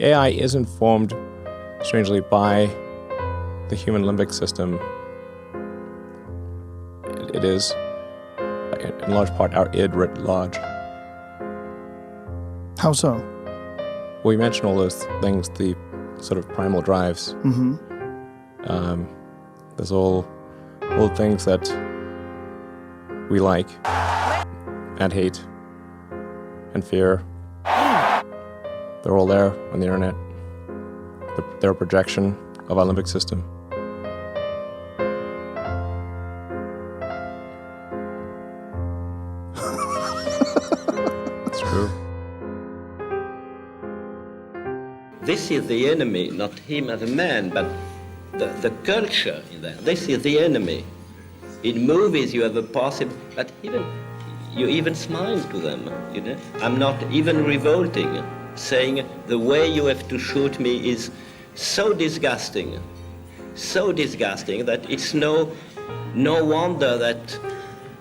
AI is informed, strangely, by the human limbic system. It is, in large part, our id writ large. How so? Well, you mentioned all those things, the sort of primal drives. Mm-hmm. There's all things that we like and hate and fear. They're all there on the internet. They're a projection of our limbic system. It's true. This is the enemy, not him as a man, but the culture in there. This is the enemy. In movies you have a possible, but you even smile to them, you know. I'm not even revolting, saying the way you have to shoot me is so disgusting that it's no wonder that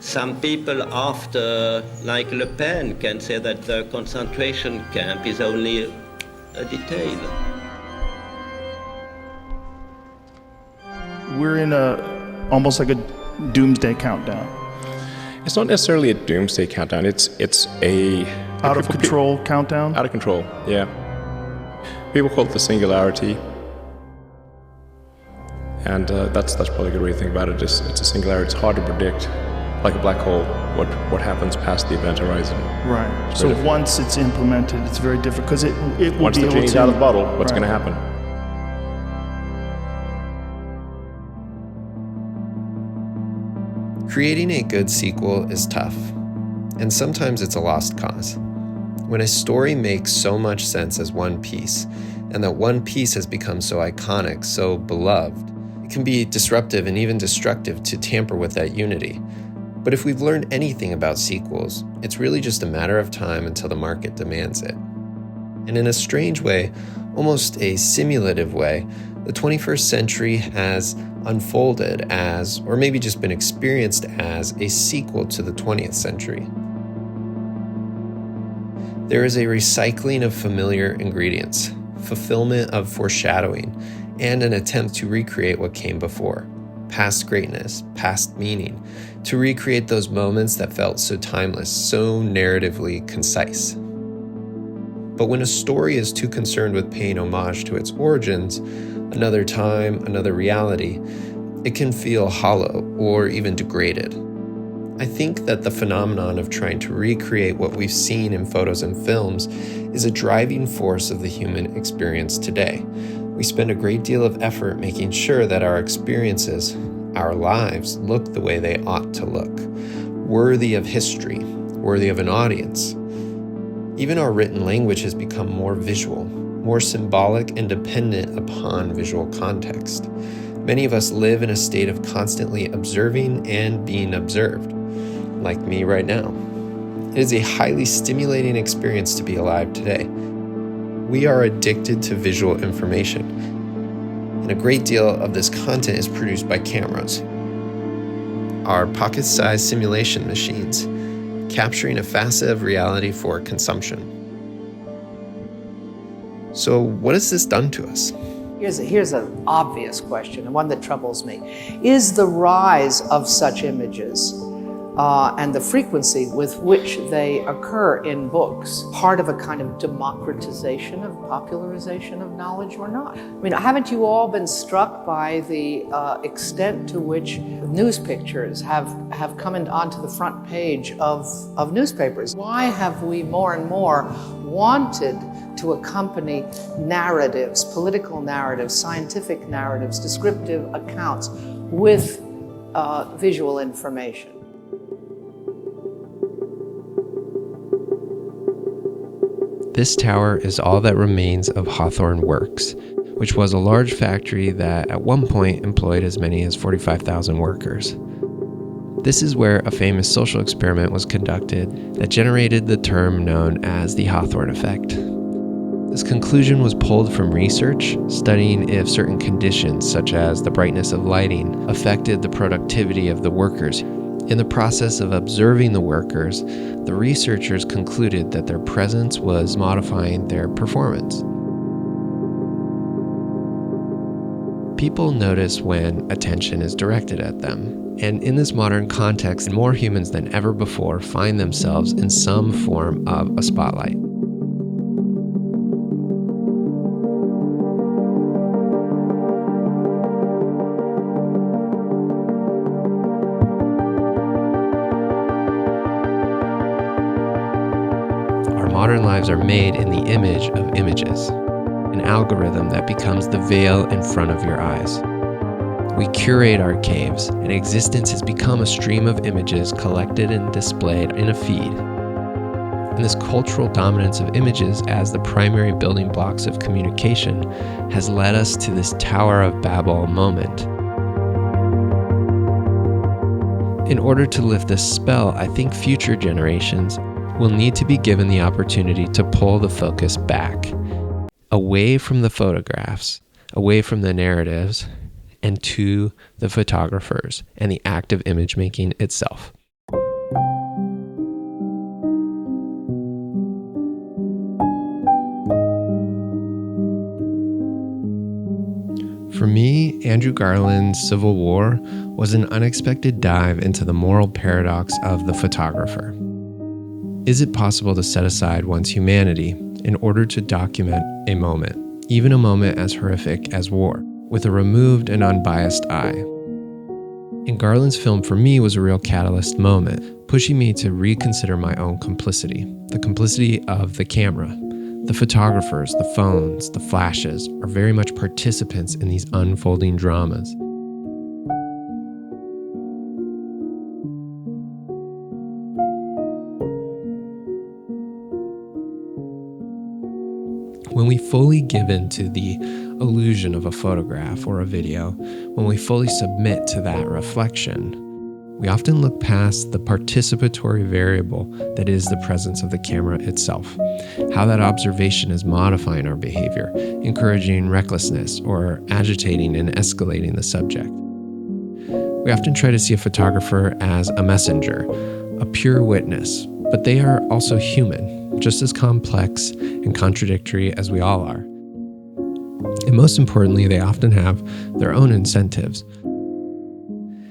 some people after, like Le Pen, can say that the concentration camp is only a detail. We're in almost like a doomsday countdown. It's not necessarily a doomsday countdown. It's a Out of control countdown? Out of control, yeah. People call it the singularity. And that's probably a good way to think about it. It's a singularity. It's hard to predict, like a black hole, what happens past the event horizon. Right. So once it's implemented, it's very different because it will be able to... Once the genie's out of the bottle, what's going to happen? Creating a good sequel is tough, and sometimes it's a lost cause. When a story makes so much sense as one piece, and that one piece has become so iconic, so beloved, it can be disruptive and even destructive to tamper with that unity. But if we've learned anything about sequels, it's really just a matter of time until the market demands it. And in a strange way, almost a simulative way, the 21st century has unfolded as, or maybe just been experienced as, a sequel to the 20th century. There is a recycling of familiar ingredients, fulfillment of foreshadowing, and an attempt to recreate what came before. Past greatness, past meaning, to recreate those moments that felt so timeless, so narratively concise. But when a story is too concerned with paying homage to its origins, another time, another reality, it can feel hollow or even degraded. I think that the phenomenon of trying to recreate what we've seen in photos and films is a driving force of the human experience today. We spend a great deal of effort making sure that our experiences, our lives, look the way they ought to look, worthy of history, worthy of an audience. Even our written language has become more visual, more symbolic and dependent upon visual context. Many of us live in a state of constantly observing and being observed, like me right now. It is a highly stimulating experience to be alive today. We are addicted to visual information, and a great deal of this content is produced by cameras. Our pocket-sized simulation machines, capturing a facet of reality for consumption. So what has this done to us? Here's an obvious question, and one that troubles me. Is the rise of such images and the frequency with which they occur in books part of a kind of democratization, of popularization of knowledge or not? I mean, haven't you all been struck by the extent to which news pictures have come onto the front page of newspapers? Why have we more and more wanted to accompany narratives, political narratives, scientific narratives, descriptive accounts with visual information? This tower is all that remains of Hawthorne Works, which was a large factory that at one point employed as many as 45,000 workers. This is where a famous social experiment was conducted that generated the term known as the Hawthorne effect. This conclusion was pulled from research studying if certain conditions, such as the brightness of lighting, affected the productivity of the workers. In the process of observing the workers, the researchers concluded that their presence was modifying their performance. People notice when attention is directed at them. And in this modern context, more humans than ever before find themselves in some form of a spotlight. Our modern lives are made in the image of images, an algorithm that becomes the veil in front of your eyes. We curate our caves, and existence has become a stream of images collected and displayed in a feed. And this cultural dominance of images as the primary building blocks of communication has led us to this Tower of Babel moment. In order to lift this spell, I think future generations will need to be given the opportunity to pull the focus back, away from the photographs, away from the narratives, and to the photographers and the act of image making itself. For me, Andrew Garland's Civil War was an unexpected dive into the moral paradox of the photographer. Is it possible to set aside one's humanity in order to document a moment, even a moment as horrific as war, with a removed and unbiased eye? And Garland's film for me was a real catalyst moment, pushing me to reconsider my own complicity, the complicity of the camera. The photographers, the phones, the flashes are very much participants in these unfolding dramas. When we fully give in to the illusion of a photograph or a video, when we fully submit to that reflection, we often look past the participatory variable that is the presence of the camera itself, how that observation is modifying our behavior, encouraging recklessness, or agitating and escalating the subject. We often try to see a photographer as a messenger, a pure witness, but they are also human, just as complex and contradictory as we all are. And most importantly, they often have their own incentives.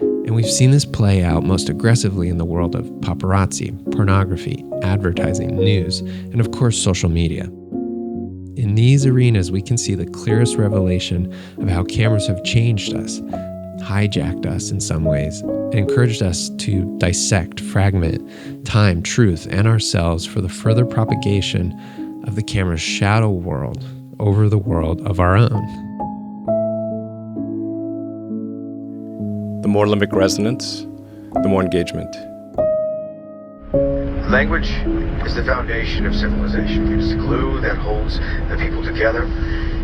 And we've seen this play out most aggressively in the world of paparazzi, pornography, advertising, news, and of course, social media. In these arenas, we can see the clearest revelation of how cameras have changed us, hijacked us in some ways, and encouraged us to dissect, fragment time, truth, and ourselves for the further propagation of the camera's shadow world over the world of our own. The more limbic resonance, the more engagement. Language is the foundation of civilization. It is the glue that holds the people together.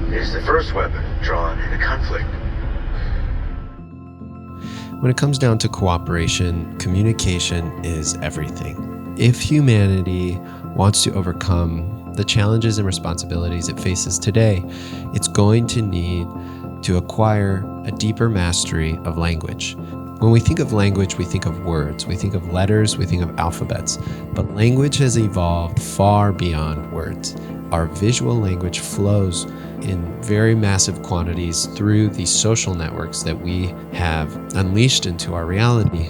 It is the first weapon drawn in a conflict. When it comes down to cooperation, communication is everything. If humanity wants to overcome the challenges and responsibilities it faces today, it's going to need to acquire a deeper mastery of language. When we think of language, we think of words, we think of letters, we think of alphabets, but language has evolved far beyond words. Our visual language flows in very massive quantities through the social networks that we have unleashed into our reality.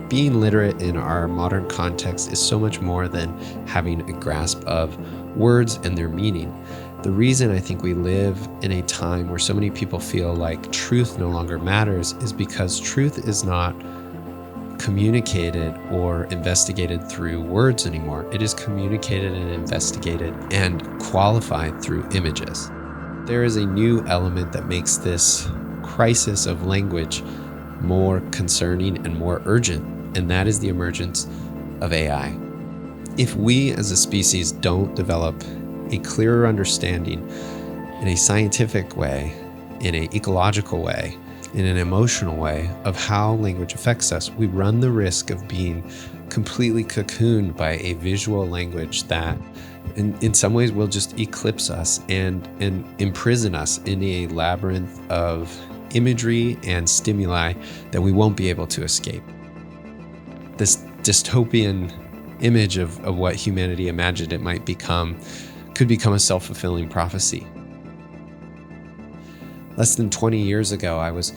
Being literate in our modern context is so much more than having a grasp of words and their meaning. The reason I think we live in a time where so many people feel like truth no longer matters is because truth is not communicated or investigated through words anymore. It is communicated and investigated and qualified through images. There is a new element that makes this crisis of language more concerning and more urgent, and that is the emergence of AI. If we as a species don't develop a clearer understanding in a scientific way, in an ecological way, in an emotional way of how language affects us, we run the risk of being completely cocooned by a visual language that in some ways will just eclipse us and imprison us in a labyrinth of imagery and stimuli that we won't be able to escape. This dystopian image of what humanity imagined it might become could become a self-fulfilling prophecy. Less than 20 years ago, I was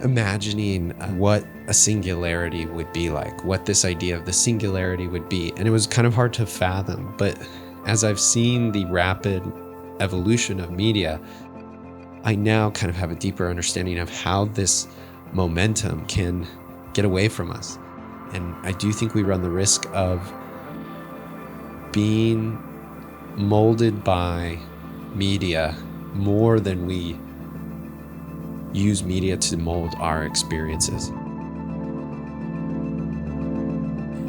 imagining what a singularity would be like, what this idea of the singularity would be. And it was kind of hard to fathom. But as I've seen the rapid evolution of media, I now kind of have a deeper understanding of how this momentum can get away from us. And I do think we run the risk of being molded by media more than we use media to mold our experiences.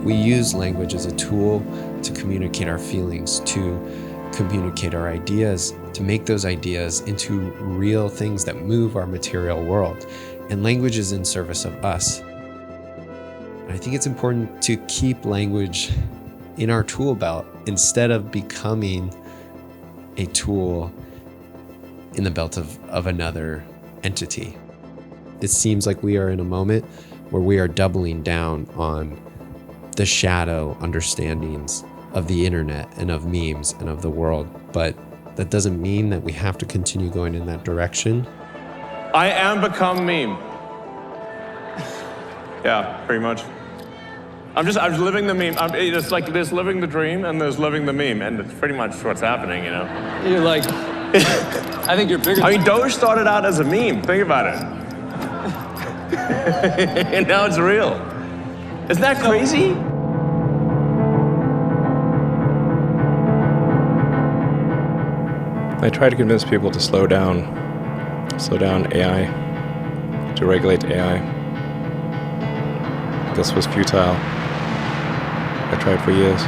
We use language as a tool to communicate our feelings, to communicate our ideas, to make those ideas into real things that move our material world. And language is in service of us. And I think it's important to keep language in our tool belt instead of becoming a tool in the belt of another entity. It seems like we are in a moment where we are doubling down on the shadow understandings of the internet and of memes and of the world. But that doesn't mean that we have to continue going in that direction. I am become meme. Yeah, pretty much. I'm living the meme. It's like there's living the dream and there's living the meme, and it's pretty much what's happening, you know? You're like, I think you're bigger. I mean, Doge started out as a meme. Think about it. And now it's real. Isn't that crazy? I try to convince people to slow down AI, to regulate AI. This was futile. I tried for years.